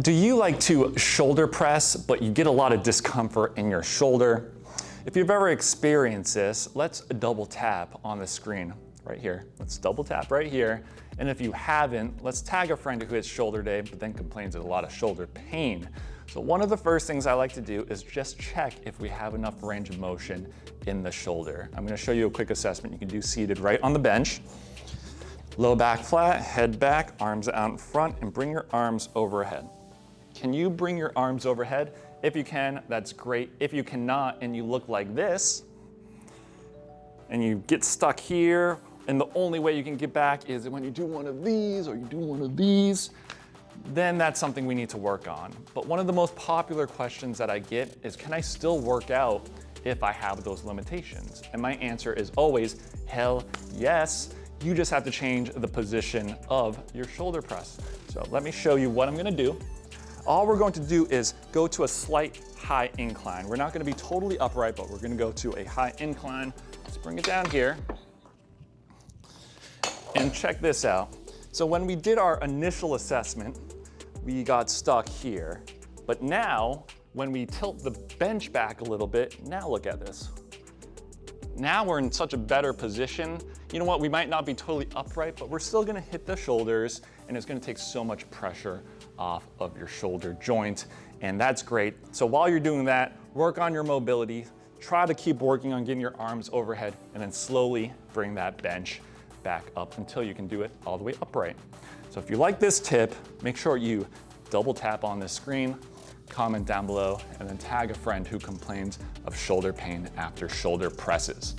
Do you like to shoulder press, but you get a lot of discomfort in your shoulder? If you've ever experienced this, let's double tap on the screen right here. Let's double tap right here. And if you haven't, let's tag a friend who has shoulder day, but then complains of a lot of shoulder pain. So one of the first things I like to do is just check if we have enough range of motion in the shoulder. I'm gonna show you a quick assessment you can do seated right on the bench. Low back flat, head back, arms out in front, and bring your arms overhead. Can you bring your arms overhead? If you can, that's great. If you cannot, and you look like this, and you get stuck here, and the only way you can get back is when you do one of these or you do one of these, then that's something we need to work on. But one of the most popular questions that I get is, can I still work out if I have those limitations? And my answer is always, hell yes. You just have to change the position of your shoulder press. So let me show you what I'm gonna do. All we're going to do is go to a slight high incline. We're not gonna be totally upright, but we're gonna go to a high incline. Let's bring it down here. And check this out. So when we did our initial assessment, we got stuck here. But now, when we tilt the bench back a little bit, now look at this. Now we're in such a better position. You know what, we might not be totally upright, but we're still gonna hit the shoulders, and it's gonna take so much pressure off of your shoulder joint, and that's great. So while you're doing that, work on your mobility, try to keep working on getting your arms overhead, and then slowly bring that bench back up until you can do it all the way upright. So if you like this tip, make sure you double tap on the screen, comment down below, and then tag a friend who complains of shoulder pain after shoulder presses.